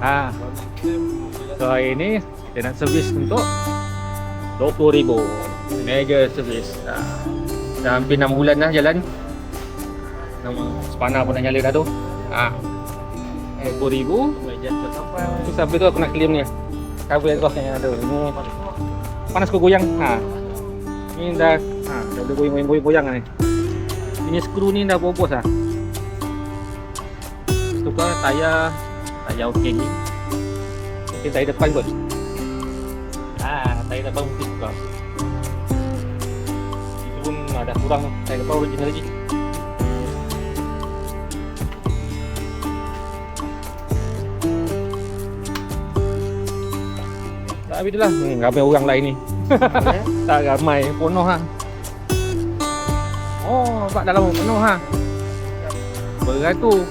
So hari ni dia nak servis untuk 20,000 mega servis. Dah hampir 6 bulan dah jalan. Spana pun dah nyala dah tu. 20,000 tu sampai tu aku nak claim ni. Cover exhaust yang ada. Ni panas kau goyang. Ni dah dah boleh goyang ni. Ini skru ni dah bobos lah. Tukar tayar okey ni. Mungkin tayar depan kot. Tayar depan mungkin tukar. Itu pun ada kurang tayar depan original lagi. Tak habis tu lah. Ramai orang lain ni. Tak ramai, penuh lah. Oh, nampak dalam penuh ha. Beratus.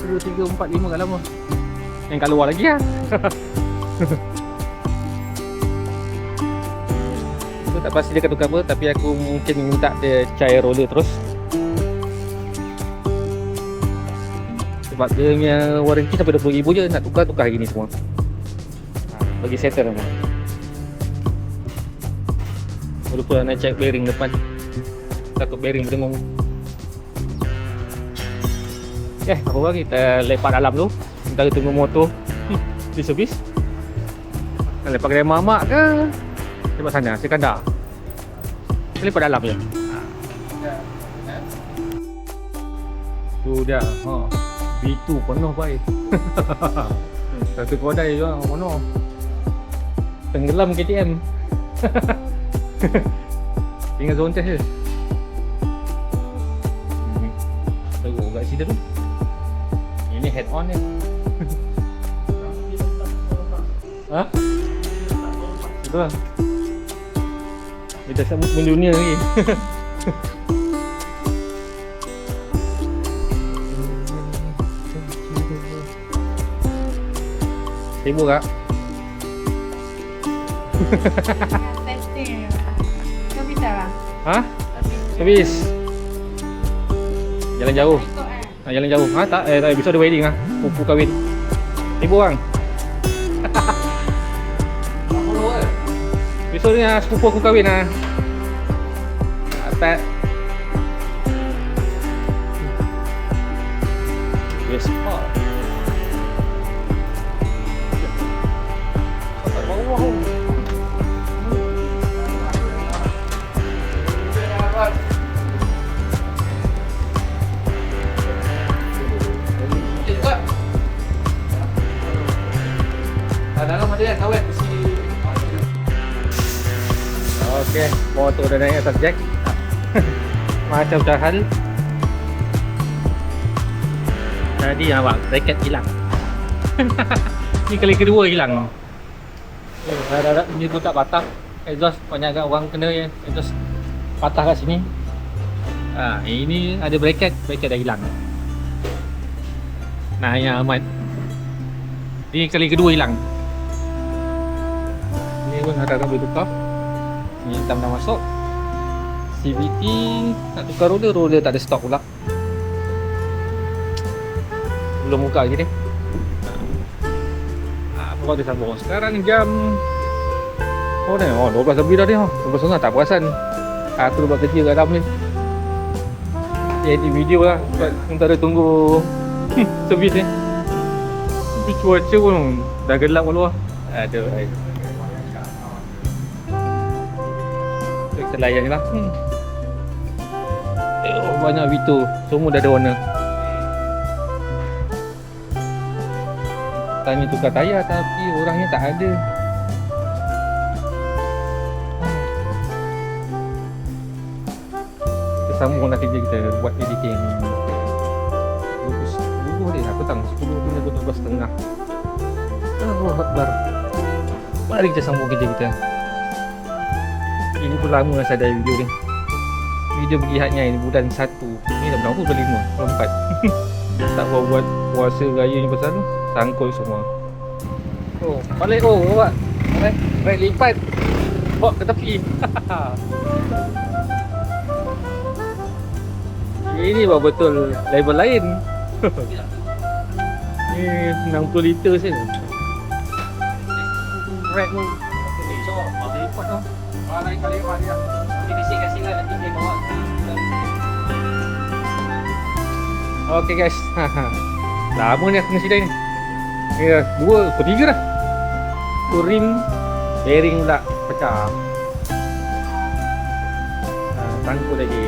1, 2, 3, 4, 5 kat dalam. Yang kat luar lagi lah. Aku tak pasti dia tukar apa, tapi aku mungkin minta dia cair roller terus. Sebab dia punya warranty sampai 20,000 je. Nak tukar hari ni semua. Bagi settle semua. Lupa nak check bearing depan. Takut bearing berdengung. Apa lagi? Kita lepak dalam tu. Sementara tunggu motor di servis. Kita lepak kedai mamak ke lepak sana, Sikandar. Kita lepak dalam je. Tu dah B2 penuh baik. Satu kedai je penuh. Tenggelam KTM. Tinggal zone test je. Teruk kat sini tu. Ini head on ni. Betul. Kita sambut mendunia lagi. Sibuk tak? Testing. Kau bisa lah. Servis. Jalan jauh. Jalan jauh. Tak. Besok ada wedding lah. Pupu kahwin. 1,000 orang. Besok ni sepupu aku kahwin lah. Tak. Vespa. Dalam ada kan kawan mesti. Okey, motor dah naik atas jack. Macam hal. Tadi awak bracket hilang. Ni kali kedua hilang. Ada ni tu tak patah. Exhaust banyak agak orang kena ya. Exhaust patah kat sini. Ini ada bracket dah hilang. Nah, ya amat. Ni kali kedua hilang. Ni pun ada boleh tukar. Ni hitam dah masuk. CVT nak tukar roller tak ada stok pula. Belum buka lagi ni. Apa dia sambung. Sekarang jam 12 lebih dah ni. 12 tak perasan. Aku buat kerja kat dalam ni. Edit video lah. Sementara tunggu servis ni. Tapi cuaca pun dah gelap kat luar. Aduh. Kita layan je lah. Banyak Vito. Semua dah ada warna. Tanya tukar tayar tapi orangnya tak ada. Kita sambung lah kerja kita buat editing. Dulu dia nak petang 10 punya 12.30. Allah Akbar. Mari kita sambung kerja kita. Ini pun lama saya ada video ni. Video berlihatnya ini bulan 1. Ni dah berapa? Bulan 5, bulan 4. Tak buat puasa raya ni pasal tu. Sangkul semua. Balik awak. Rek lipat. Bawa ke tepi. Ini baru betul level lain. Ni 60 liter saja. Red tu. So, Lipat tu. lain kali dia. Kita kasih lah nanti dia bawa. Okey guys. Lama ni aku kena sidai ni. Ya, 2 ke 3 dah. Tu rim bearing pula pecah. Tangkut lagi.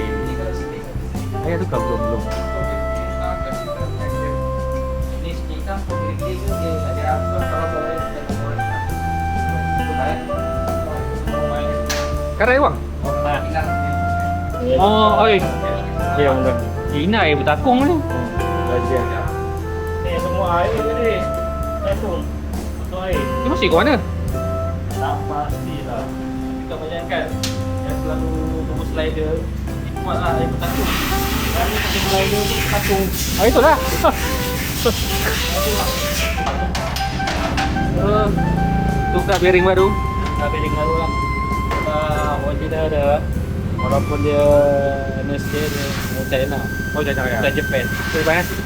Ayah tu belum. Ini kita kiri-kiri dia ada apa kalau boleh. Karai bang. Oh, oi. Ya, bukan. Ini air bertakung ni. Ni semua air ni. Betul. Betul air. Dia masih kat mana? Tak pastilah. Kita bayangkan yang selalu tunggu slider ikut lah air bertakung. Dan ni pakai slider tu bertakung. Ah, itulah. Tukar bearing baru. Dah bearing baru lah. Wajib dah ada. Walaupun dia NSK dia China. Oh, jangan ya. Bukan Japan. Terima kasih.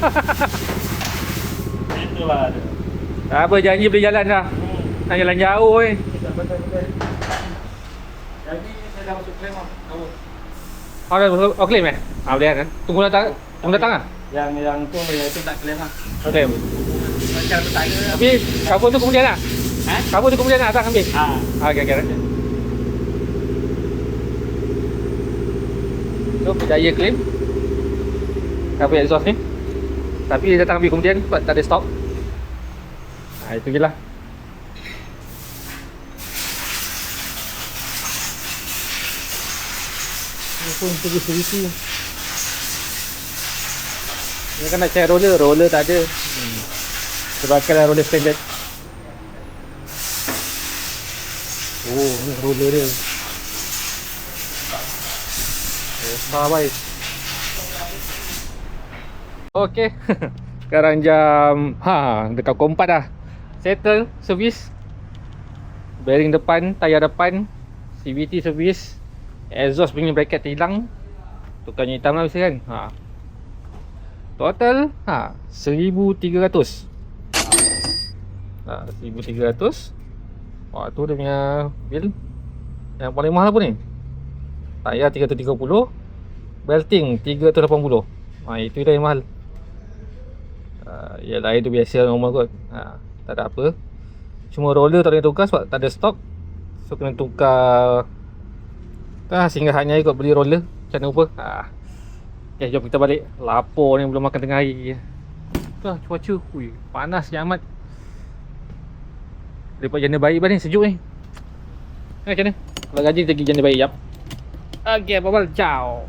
Itulah dia. Tak apa, janji boleh jalan dah. Nak jalan jauh eh. Betul. Jadi saya dah masuk claim lah. Oh, dah claim eh? Ah, boleh kan? Tunggu datang ah. Yang tu itu tak claim lah. Okey. Macam bertanya. Tapi kabel tu kemudian lah. Ha? Kabel tu kemudian lah datang ambil. Okey. So, berjaya claim. Kabel exhaust ni. Tapi dia datang ambil kemudian sebab tak ada stok. Itu je lah. Pun segi-segi. Ni kan nak cari roller tak ada. Sebabkanlah roller standard. Oh, ni roller dia. Besar baik. Okey. Sekarang jam dekat pukul 4 dah. Settle servis. Bearing depan, tayar depan, CVT servis. Exhaust punya bracket hilang. Tukarnya hitam lah biasa kan. Total 1,300. 1,300. Wah, tu dia punya bil. Yang paling mahal pun ni. Tayar 330. Belting 380. Itu dah yang mahal. Ya lain tu biasa normal kot. Tak ada apa. Cuma roller tak boleh tukar sebab tak ada stok. So kena tukar. Sehingga hanya ikut beli roller. Macam mana rupa. Okay, jom kita balik. Lapar ni belum makan tengah hari. Cuaca panas je amat. Lepas jana bayi ni sejuk ni. Macam mana? Kalau gaji kita pergi jana bayi. Yap. Okay, bye-bye. Ciao.